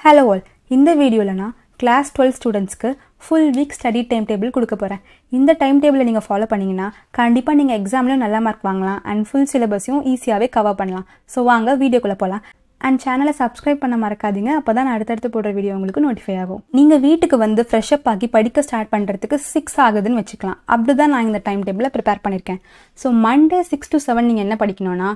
Hello all. இந்த வீடியோல நான் class 12 ஸ்டூடண்ட்ஸ்க்கு full week study timetable கொடுக்க போறேன். இந்த timetable நீங்க ஃபாலோ பண்ணீங்கனா கண்டிப்பா நீங்க எக்ஸாம்ல நல்ல மார்க் வாங்கலாம் and full syllabusயும் ஈஸியாவே கவர் பண்ணலாம். சோ வாங்க வீடியோக்குள்ள போலாம். And சேனலை subscribe பண்ண மறக்காதீங்க. அப்பதான் அடுத்து போடுற வீடியோ உங்களுக்கு நோட்டிஃபை ஆகும். நீங்க வீட்டுக்கு வந்து fresh up ஆகி படிக்க ஸ்டார்ட் பண்றதுக்கு 6 ஆகுதுன்னு வெச்சுக்கலாம். அப்படிதான் நான் இந்த timetable prepare பண்ணிருக்கேன். சோ Monday 6 to 7 நீங்க என்ன படிக்கணும்னா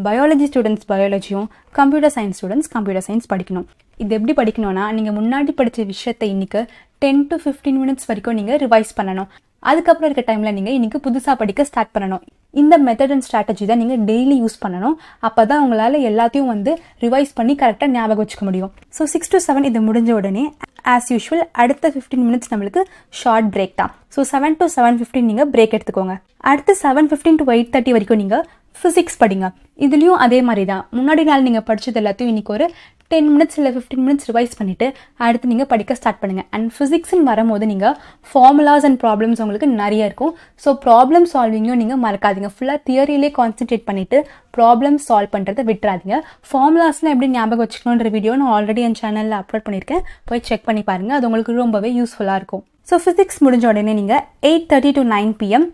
biology students biologyயும் computer science students computer science படிக்கணும். இது எப்படி படிக்கணும்னா நீங்க முன்னாடி படிச்ச விஷயத்தை இன்னைக்கு 10 to 15 minutes வரைக்கும் நீங்க ரிவைஸ் பண்ணணும். அதுக்கப்புறம் இருக்க டைம்ல நீங்க இன்னைக்கு புதுசா படிக்க ஸ்டார்ட் பண்ணணும். இந்த மெத்தட் அண்ட் ஸ்ட்ராட்டஜி தான் நீங்க டெய்லி யூஸ் பண்ணணும். அப்பதான் உங்களால எல்லாத்தையும் வந்து ரிவைஸ் பண்ணி கரெக்டா ஞாபகம் வச்சுக்க முடியும். ஸோ 6 to 7 இது முடிஞ்ச உடனே ஆஸ் யூஷுவல் அடுத்த 15 மினிட்ஸ் நம்மளுக்கு ஷார்ட் பிரேக் தான். ஸோ 7 to 7:15 நீங்க பிரேக் எடுத்துக்கோங்க. அடுத்து 7:15 to 8:30 வரைக்கும் நீங்க பிசிக்ஸ் படிங்க. இதுலயும் அதே மாதிரி தான் முன்னாடி நாள் நீங்க படிச்சது எல்லாத்தையும் இன்னைக்கு ஒரு 10 மினிட்ஸ் இல்லை 15 மினிட்ஸ் ரிவைஸ் பண்ணிட்டு அடுத்து நீங்கள் படிக்க ஸ்டார்ட் பண்ணுங்கள். அண்ட் ஃபிசிக்ஸ்ன்னு வரும்போது நீங்கள் ஃபார்முலாஸ் அண்ட் ப்ராப்ளம்ஸ் உங்களுக்கு நிறைய இருக்கும். ஸோ ப்ராப்ளம் சால்விங்கும் நீங்கள் மறக்காதீங்க. ஃபுல்லாக தியரியிலே கான்சென்ட்ரேட் பண்ணிவிட்டு ப்ராப்ளம் சால்வ் பண்ணுறதை விட்டுறாதீங்க. ஃபார்முலாஸ்லாம் எப்படி ஞாபகம் வச்சுக்கணுன்ற வீடியோ நான் ஆல்ரெடி என் சேனலில் அப்லோட் பண்ணியிருக்கேன். போய் செக் பண்ணி பாருங்கள். அது உங்களுக்கு ரொம்பவே யூஸ்ஃபுல்லாக இருக்கும். ஸோ ஃபிசிக்ஸ் முடிஞ்ச உடனே நீங்கள் 8:30 to 9 PM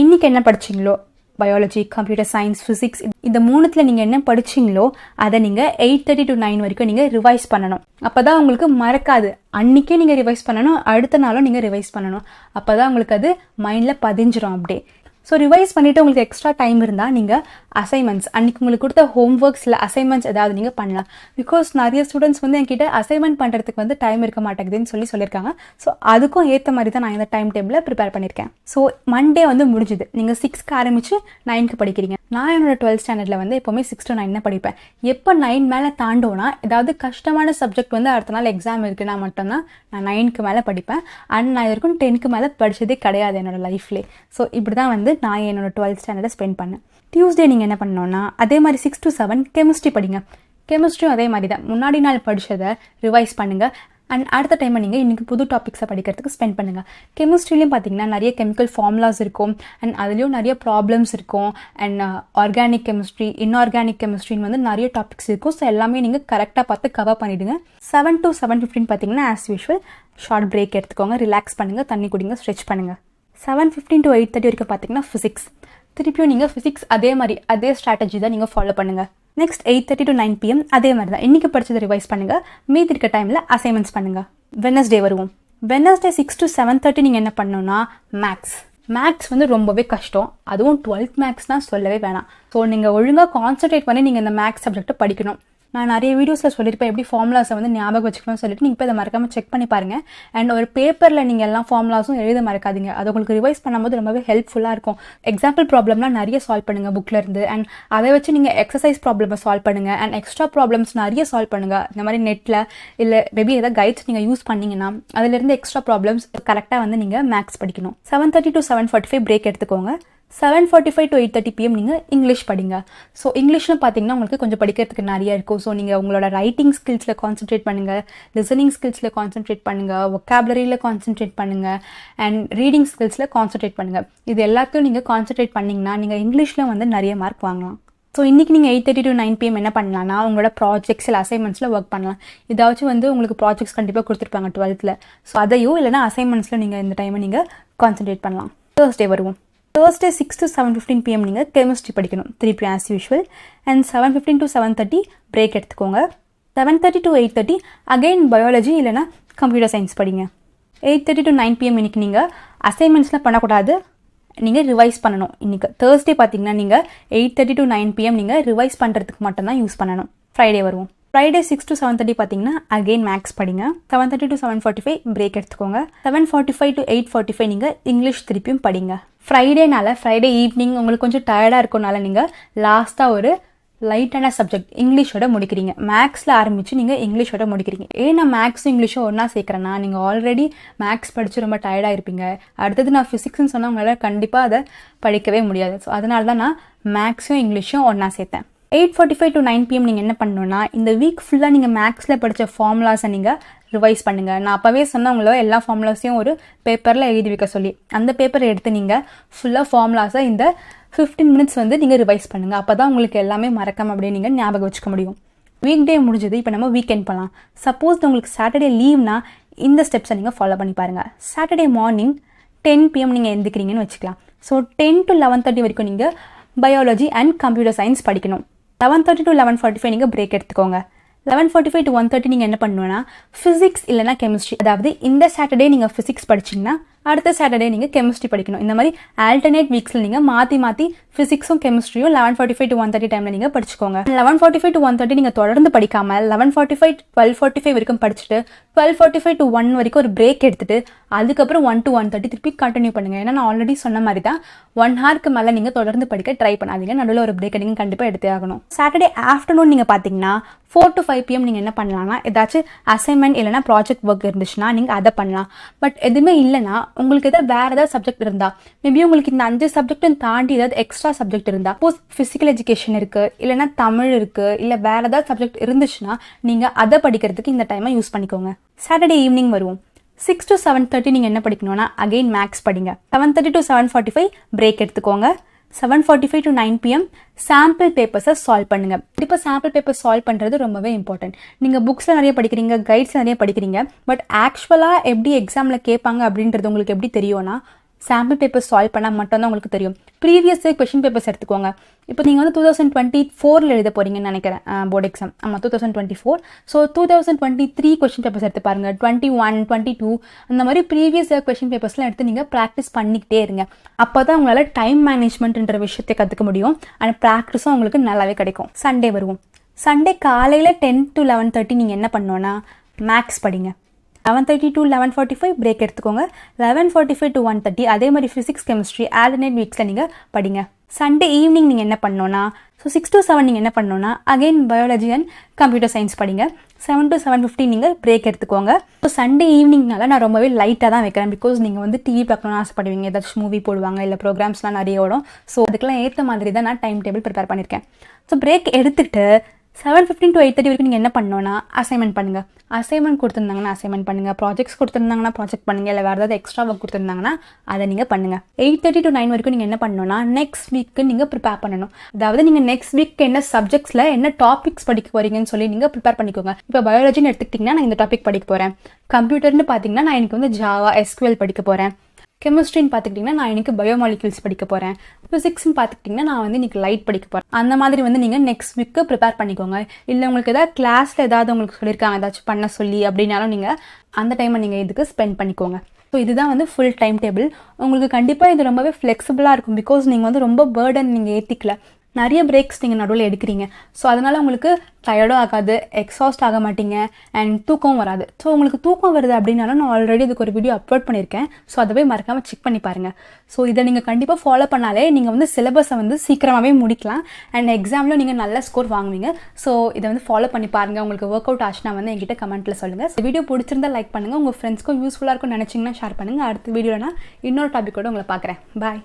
இன்றைக்கி என்ன படிச்சிங்களோ பயாலஜி கம்ப்யூட்டர் சயின்ஸ் ஃபிசிக்ஸ் இந்த மூணுத்துல நீங்கள் என்ன படிச்சிங்களோ அதை நீங்கள் 8:30 to 9 வரைக்கும் நீங்கள் ரிவைஸ் பண்ணணும். அப்போ தான் உங்களுக்கு மறக்காது. அன்றைக்கே நீங்கள் ரிவைஸ் பண்ணணும், அடுத்த நாளும் நீங்கள் ரிவைஸ் பண்ணணும். அப்போ தான் உங்களுக்கு அது மைண்டில் பதிஞ்சிரும் அப்படியே. ஸோ ரிவைஸ் பண்ணிவிட்டு உங்களுக்கு எக்ஸ்ட்ரா டைம் இருந்தால் நீங்கள் அசைன்மெண்ட்ஸ் அன்றைக்கி உங்களுக்கு கொடுத்த ஹோம்ஒர்க்ஸ் இல்லை அசைன்மெண்ட்ஸ் ஏதாவது நீங்கள் பண்ணலாம். பிகாஸ் நிறைய ஸ்டூடெண்ட்ஸ் வந்து என்கிட்ட அசைன்மெண்ட் பண்ணுறதுக்கு வந்து டைம் இருக்க மாட்டேங்குதுன்னு சொல்லியிருக்காங்க. ஸோ அதுக்கும் ஏற்ற மாதிரி தான் நான் இந்த டைம் டேபிளை ப்ரிப்பேர் பண்ணியிருக்கேன். ஸோ மண்டே வந்து முடிஞ்சுது. நீங்கள் 6க்கு ஆரம்பித்து 9க்கு படிக்கிறீங்க. நான் என்னோட 12th ஸ்டாண்டர்டில் வந்து எப்போவுமே 6 to 9 தான் படிப்பேன். எப்போ 9 மேலே தாண்டோன்னா ஏதாவது கஷ்டமான சப்ஜெக்ட் வந்து அடுத்த நாள் எக்ஸாம் இருக்குன்னா மட்டும்தான் நான் 9க்கு மேலே படிப்பேன். அண்ட் நான் இதுக்கும் 10க்கு மேலே படித்ததே கிடையாது என்னோட லைஃப்லே. ஸோ இப்படி தான் வந்து நான் என்னோட 12th ஸ்டாண்டர்டை ஸ்பெண்ட் பண்ணேன். டியூஸ்டே நீங்கள் என்ன பண்ணணும்னா அதே மாதிரி 6 to 7 கெமிஸ்ட்ரி படிங்க. கெமிஸ்ட்ரியும் அதே மாதிரி தான் முன்னாடி நாள் படித்ததை ரிவைஸ் பண்ணுங்கள். அண்ட் அடுத்த டைமை நீங்கள் இன்றைக்கி புது டாபிக்ஸை படிக்கிறதுக்கு ஸ்பெண்ட் பண்ணுங்கள். கெமிஸ்ட்ரிலையும் பார்த்தீங்கன்னா நிறைய கெமிக்கல் ஃபார்முலாஸ் இருக்கும். அண்ட் அதுலேயும் நிறைய ப்ராப்ளம்ஸ் இருக்கும். அண்ட் ஆர்கானிக் கெமிஸ்ட்ரி இன்ஆர்கானிக் கெமிஸ்ட்ரின்னு வந்து நிறைய டாபிக்ஸ் இருக்கும். ஸோ எல்லாமே நீங்கள் கரெக்டாக பார்த்து கவர் பண்ணிவிடுங்க. 7 to 7:15 பார்த்தீங்கன்னா ஆஸ் யூஷுவல் ஷார்ட் பிரேக் எடுத்துக்கோங்க, ரிலாக்ஸ் பண்ணுங்கள், தண்ணி குடிங்க, ஸ்ட்ரெச் பண்ணுங்கள். 7:15 to 8:30 வரைக்கும் பார்த்தீங்கன்னா ஃபிசிக்ஸ். திருப்பியும் நீங்கள் ஃபிசிக்ஸ் அதே மாதிரி அதே ஸ்ட்ராட்டஜி தான் நீங்கள் ஃபாலோ பண்ணுங்கள். நெக்ஸ்ட் 8:30 to 9 PM அதே மாதிரி தான் இன்றைக்கி படித்ததை ரிவைஸ் பண்ணுங்கள். மீதி இருக்க டைமில் அசைன்மெண்ட்ஸ் பண்ணுங்கள். வெனஸ்டே வருவோம். வெனஸ்டே 6 to 7:30 நீங்கள் என்ன பண்ணணும்னா மேக்ஸ் வந்து ரொம்பவே கஷ்டம். அதுவும் 12th மேக்ஸ்னால் சொல்லவே வேணாம். ஸோ நீங்கள் ஒழுங்காக கான்சன்ட்ரேட் பண்ணி நீங்கள் இந்த மேக்ஸ் சப்ஜெக்ட்டை படிக்கணும். நான் நிறைய வீடியோஸில் சொல்லியிருப்பேன் எப்படி ஃபார்முலாஸை வந்து ஞாபகம் வச்சுக்கணும்னு சொல்லிட்டு நீங்கள் இப்போ இதை மறக்காமல் செக் பண்ணி பாருங்கள். அண்ட் ஒரு பேப்பரில் நீங்கள் எல்லா ஃபார்முலாஸும் எழுத மறக்காதீங்க. அது உங்களுக்கு ரிவைஸ் பண்ணும்போது ரொம்பவே ஹெல்ப்ஃபுல்லாக இருக்கும். எக்ஸாம்பிள் ப்ராப்ளம்லாம் நிறைய சால்வ் பண்ணுங்கள் புக்கில் இருந்து. அண்ட் அதை வச்சு நீங்கள் எக்ஸசைஸ் ப்ராப்ளமை சால்வ் பண்ணுங்கள். அண்ட் எக்ஸ்ட்ரா ப்ராப்ளம்ஸ் நிறைய சால்வ் பண்ணுங்கள். இந்த மாதிரி நெட்டில் இல்லை மேபி ஏதாவது கைட்ஸ் நீங்கள் யூஸ் பண்ணிங்கன்னா அதிலிருந்து எக்ஸ்ட்ரா ப்ராப்ளம்ஸ் கரெக்டாக வந்து நீங்கள் மேக்ஸ் படிக்கணும். 7:30 to 7:45 பிரேக் எடுத்துக்கோங்க. 7:45 to 8:30 PM நீங்கள் இங்கிலீஷ் படிங்க. ஸோ இங்கிலீஷ்னு பார்த்தீங்கன்னா உங்களுக்கு கொஞ்சம் படிக்கிறதுக்கு நிறைய இருக்கும். ஸோ நீங்கள் உங்களோட ரைட்டிங் ஸ்கில்ஸில் கான்சென்ட்ரேட் பண்ணுங்கள், லிசனிங் ஸ்கில்ஸில் கான்சென்ட்ரேட் பண்ணுங்கள், வொக்காபுலரியில் கான்சென்ட்ரேட் பண்ணுங்கள், அண்ட் ரீடிங் ஸ்கில்ஸில் கான்சென்ட்ரேட் பண்ணுங்கள். இது எல்லாத்தையும் நீங்கள் கான்சென்ட்ரேட் பண்ணிங்கன்னா நீங்கள் இங்கிலீஷில் வந்து நிறைய மார்க் வாங்கலாம். ஸோ இன்றைக்கி நீங்கள் 8:30 to 9 PM என்ன பண்ணலாம்னா உங்களோட ப்ராஜெக்ட்ஸ் இல்லை அசைன்மெண்ட்ஸில் ஒர்க் பண்ணலாம். ஏதாச்சும் வந்து உங்களுக்கு ப்ராஜெக்ட்ஸ் கண்டிப்பாக கொடுத்துருப்பாங்க 12th. ஸோ அதையோ இல்லைனா அசைன்மெண்ட்ஸில் நீங்கள் இந்த டைமை நீங்கள் கான்சென்ட்ரேட் பண்ணலாம். தேர்ஸ்டே வருவோம். Thursday 6 to 7:15 PM நீங்கள் கெமிஸ்ட்ரி படிக்கணும். திருப்பி as usual. And 7:15 to 7:30 break எடுத்துக்கோங்க. 7:30 to 8:30 அகெயின் பயாலஜி இல்லைனா கம்ப்யூட்டர் சயின்ஸ் படிங்க. 8:30 to 9 PM இன்னைக்கு நீங்கள் அசைன்மெண்ட்ஸ்லாம் பண்ணக்கூடாது, நீங்கள் ரிவைஸ் பண்ணணும். இன்றைக்கி தேர்ஸ்டே பார்த்தீங்கன்னா நீங்கள் 8:30 to 9 PM நீங்கள் ரிவைஸ் பண்ணுறதுக்கு மட்டும்தான் யூஸ் பண்ணணும். ஃப்ரைடே வருவோம். ஃப்ரைடே 6 to 7:30 பார்த்தீங்கன்னா அகெயின் மேக்ஸ் படிங்க. 7:30 to 7:45 பிரேக் எடுத்துக்கோங்க. 7:45 to 8:45 நீங்கள் இங்கிலீஷ் திருப்பியும் படிங்க. ஃப்ரைடே ஈவினிங் உங்களுக்கு கொஞ்சம் டயர்டாக இருக்கனால நீங்கள் லாஸ்ட்டாக ஒரு லைட்டான சப்ஜெக்ட் இங்கிலீஷோட முடிக்கிறீங்க. மேக்ஸில் ஆரம்பித்து நீங்கள் இங்கிலீஷோட முடிக்கிறீங்க. ஏன் நான் மேக்ஸும் இங்கிலீஷும் ஒன்றா சேர்க்குறேன்னா நீங்கள் ஆல்ரெடி மேக்ஸ் படித்து ரொம்ப டயர்டாக இருப்பீங்க. அடுத்தது நான் ஃபிசிக்ஸ்ன்னு சொன்னால் உங்களால் கண்டிப்பாக அதை படிக்கவே முடியாது. ஸோ அதனால தான் நான் மேக்ஸும் இங்கிலீஷும் ஒன்றா சேர்த்தேன். 8:45 to 9 PM நீங்கள் என்ன பண்ணணும்னா இந்த வீக் ஃபுல்லாக நீங்கள் மேக்ஸில் படித்த ஃபார்முலாஸை நீங்கள் ரிவைஸ் பண்ணுங்கள். நான் அப்போவே சொன்ன உங்களோட எல்லா ஃபார்முலாஸையும் ஒரு பேப்பரில் எழுதி வைக்க சொல்லி அந்த பேப்பரை எடுத்து நீங்கள் ஃபுல்லாக ஃபார்முலாஸை இந்த 15 மினிட்ஸ் வந்து நீங்கள் ரிவைஸ் பண்ணுங்கள். அப்போ தான் உங்களுக்கு எல்லாமே மறக்காமல் அப்படியே நீங்கள் ஞாபகம் வச்சுக்க முடியும். வீக் டே முடிஞ்சது, இப்போ நம்ம வீக்கெண்ட் போகலாம். சப்போஸ் உங்களுக்கு சாட்டர்டே லீவ்னா இந்த ஸ்டெப்ஸை நீங்கள் ஃபாலோ பண்ணி பாருங்கள். சாட்டர்டே மார்னிங் 10 PM நீங்கள் எழுந்திக்கிறீங்கன்னு வச்சுக்கலாம். ஸோ 10 to 11:30 வரைக்கும் நீங்கள் பயாலஜி அண்ட் கம்ப்யூட்டர் சயின்ஸ் படிக்கணும். 11:30 to 11:45 நீங்கள் பிரேக் எடுத்துக்கோங்க. 11:45 to 1:30 நீங்கள் என்ன பண்ணணும்னா ஃபிசிக்ஸ் இல்லைனா கெமிஸ்ட்ரி, அதாவது இந்த சாட்டர்டே நீங்கள் ஃபிசிக்ஸ் படிச்சிங்கன்னா அடுத்த சாட்டர்டே நீங்கள் கெமிஸ்ட்ரி படிக்கணும். இந்த மாதிரி ஆல்டர்னேட் வீக்ஸில் நீங்கள் மாற்றி ஃபிசிக்ஸும் கெமிஸ்ட்ரியும் 11:45 to 1:30 டைமில் நீங்கள் படிச்சுக்கோங்க. 11:45 to 1:30 நீங்கள் தொடர்ந்து படிக்காமல் 11:45 12:45 வரைக்கும் படிச்சுட்டு 12:45 to 1 வரைக்கும் ஒரு பிரேக் எடுத்துட்டு அதுக்கப்புறம் 1 to 1:30 திருப்பி கண்டினியூ பண்ணுங்கள். ஏன்னா நான் ஆல்ரெடி சொன்ன மாதிரி தான் 1 ஹவருக்கு மேலே நீங்கள் தொடர்ந்து படிக்க ட்ரை பண்ணாதீங்க. நடுவில் ஒரு பிரேக் நீங்கள் கண்டிப்பாக எடுத்தே ஆகணும். சாட்டர்டே ஆஃப்டர்நூன் நீங்கள் பார்த்தீங்கன்னா 4 to 5 PM நீங்கள் என்ன பண்ணலாம்னா ஏதாச்சும் அசைன்மெண்ட் இல்லைனா ப்ராஜெக்ட் ஒர்க் இருந்துச்சுன்னா நீங்கள் அதை பண்ணலாம். பட் எதுவுமே இல்லைனா உங்களுக்கு ஏதாவது வேறு ஏதாவது சப்ஜெக்ட் இருந்தால், மேபி உங்களுக்கு இந்த 5 சப்ஜெக்ட்டும் தாண்டி ஏதாவது எக்ஸ்ட்ரா சப்ஜெக்ட் இருந்தால், சப்போஸ் ஃபிசிக்கல் எஜுகேஷன் இருக்குது இல்லைனா தமிழ் இருக்குது இல்லை வேறு ஏதாவது சப்ஜெக்ட் இருந்துச்சுன்னா நீங்கள் அதை படிக்கிறதுக்கு இந்த டைமை யூஸ் பண்ணிக்கோங்க. சாட்டர்டே ஈவினிங் வருவோம். 6 to 7:30 நீங்கள் என்ன படிக்கணும்னா அகெயின் மேக்ஸ் படிங்க. 7:30 to 7:45 பிரேக் எடுத்துக்கோங்க. 7:45 to 9 PM சாம்பிள் பேப்பர்ஸை சால்வ் பண்ணுங்கள். இப்போ சாம்பிள் பேப்பர் சால்வ் பண்ணுறது ரொம்பவே இம்பார்ட்டன்ட். நீங்கள் புக்ஸில் நிறைய படிக்கிறீங்க, கைட்ஸ் நிறைய படிக்கிறீங்க, பட் ஆக்சுவலாக எப்படி எக்ஸாமில் கேட்பாங்க அப்படின்றது உங்களுக்கு எப்படி தெரியும்னா சாம்பிள் பேப்பர் சால்வ் பண்ணால் மட்டும்தான் உங்களுக்கு தெரியும். ப்ரீவியஸ் கொஷின் பேப்பர்ஸ் எடுத்துக்கோங்க. இப்போ நீங்கள் வந்து 2024 எழுத போகிறீங்கன்னு நினைக்கிறேன் போர்டு எக்ஸாம். ஆமாம், 2024. ஸோ 2023 கொஷின் பேப்பர்ஸ் எடுத்து பாருங்கள். 21, 22 அந்த மாதிரி ப்ரீவியஸ் கொஷின் பேப்பர்ஸ்லாம் எடுத்து நீங்கள் ப்ராக்டிஸ் பண்ணிக்கிட்டே இருங்க. அப்போ தான் உங்களால் டைம் மேனேஜ்மெண்ட்ன்ற விஷயத்தை கற்றுக்க முடியும். அண்ட் ப்ராக்டிஸும் உங்களுக்கு நல்லாவே கிடைக்கும். சண்டே வருவோம். சண்டே காலையில் 10 to 11:30 நீங்கள் என்ன பண்ணோன்னா மேக்ஸ் படிங்க. 11:30 to 11:45 பிரேக் எடுத்துக்கோங்க. 11:45 to 1:30 அதே மாதிரி ஃபிசிக்ஸ் கெமிஸ்ட்ரி ஆல்டர்னேட் வீக்ஸில் நீங்கள் படிங்க. சண்டே ஈவினிங் நீங்கள் என்ன பண்ணோன்னா 6 to 7 நீங்கள் என்ன பண்ணோன்னா again biology and computer science படிங்க. 7 to 7:15 நீங்கள் பிரேக் எடுத்துக்கோங்க. ஸோ சண்டே ஈவினிங்னால நான் ரொம்பவே லைட்டாக தான் வைக்கிறேன். பிகாஸ் நீங்கள் வந்து டிவி பார்க்கணும்னு ஆசைப்படுவீங்க, ஏதாச்சும் மூவி போடுவாங்க இல்லை ப்ரோக்ராம்ஸ்லாம் நிறைய ஓடும். ஸோ அதுக்கெல்லாம் ஏற்ற மாதிரி தான் நான் டைம் டேபிள் ப்ரிப்பேர் பண்ணியிருக்கேன். ஸோ பிரேக் எடுத்துகிட்டு 7:15 to 8:30 வரைக்கும் நீங்கள் என்ன பண்ணணும்னா அசைன்மெண்ட் பண்ணுங்கள். அசைன்மெண்ட் கொடுத்துருந்தாங்கன்னா அசைன்மெண்ட் பண்ணுங்கள், ப்ராஜெக்ட்ஸ் கொடுத்துருந்தாங்கன்னா ப்ராஜெக்ட் பண்ணுங்கள், இல்லை வேறு ஏதாவது எக்ஸ்ட்ரா ஒர்க் கொடுத்துருந்தாங்கன்னா அதை நீங்கள் பண்ணுங்கள். 8:30 to 9 வரைக்கும் நீங்கள் என்ன பண்ணணும்னா நெக்ஸ்ட் வீக்கு நீங்கள் ப்ரிப்பேர் பண்ணணும். அதாவது நீங்கள் நெக்ஸ்ட் வீக் என்ன சப்ஜெக்ட்ஸில் என்ன டாபிக்ஸ் படிக்க போகிறீங்கன்னு சொல்லி நீங்கள் ப்ரிப்பேர் பண்ணிக்கோங்க. இப்போ பயாலஜின்னு எடுத்துக்கிட்டிங்கன்னா நான் இந்த டாபிக் படிக்க போகிறேன். கம்ப்யூட்டர்னு பார்த்தீங்கன்னா நான் எனக்கு வந்து ஜாவா SQL படிக்க போகிறேன். கெமிஸ்ட்ரின்னு பார்த்துக்கிட்டிங்கன்னா நான் எனக்கு பயோமாலிக்யூல்ஸ் படிக்க போகிறேன். ஃபிசிக்ஸ்ன்னு பார்த்துக்கிட்டிங்கன்னா நான் வந்து இன்றைக்கி லைட் படிக்க போகிறேன். அந்த மாதிரி வந்து நீங்கள் நெக்ஸ்ட் வீக்கு ப்ரிப்பேர் பண்ணிக்கோங்க. இல்லை உங்களுக்கு ஏதாவது கிளாஸில் ஏதாவது உங்களுக்கு சொல்லியிருக்காங்க ஏதாச்சும் பண்ண சொல்லி அப்படின்னாலும் நீங்கள் அந்த டைமை நீங்கள் இதுக்கு ஸ்பெண்ட் பண்ணிக்கோங்க. ஸோ இதுதான் வந்து ஃபுல் டைம் டேபிள். உங்களுக்கு கண்டிப்பாக இது ரொம்பவே ஃப்ளெக்சிபிளாக இருக்கும். பிகாஸ் நீங்கள் வந்து ரொம்ப பேர்டன் நீங்கள் ஏற்றிக்கல, நிறைய பிரேக்ஸ் நீங்கள் நடுவில் எடுக்கிறீங்க. ஸோ அதனால் உங்களுக்கு டயர்டும் ஆகாது, எக்ஸாஸ்ட் ஆக மாட்டீங்க, அண்ட் தூக்கம் வராது. ஸோ உங்களுக்கு தூக்கம் வருது அப்படின்னாலும் நான் ஆல்ரெடி இதுக்கு ஒரு வீடியோ அப்லோட் பண்ணியிருக்கேன். ஸோ அதை போய் மறக்காமல் செக் பண்ணி பாருங்கள். ஸோ இதை நீங்கள் கண்டிப்பாக ஃபாலோ பண்ணாலே நீங்கள் வந்து சிலபஸை வந்து சீக்கிரமாகவே முடிக்கலாம் அண்ட் எக்ஸாமில் நீங்கள் நல்ல ஸ்கோர் வாங்குவீங்க. ஸோ இதை வந்து ஃபாலோ பண்ணி பாருங்கள். உங்களுக்கு ஒர்க் அவுட் ஆச்சுன்னா வந்து என்கிட்ட கமெண்ட்டில் சொல்லுங்கள். இந்த வீடியோ பிடிச்சிருந்தா லைக் பண்ணுங்கள், உங்கள் ஃப்ரெண்ட்ஸ்க்கும் யூஸ்ஃபுல்லாக இருக்கும்னு நினச்சிங்கன்னா ஷேர் பண்ணுங்கள். அடுத்த வீடியோவில் நான் இன்னொரு டாபிக்கோடு உங்களை பார்க்குறேன். பாய்.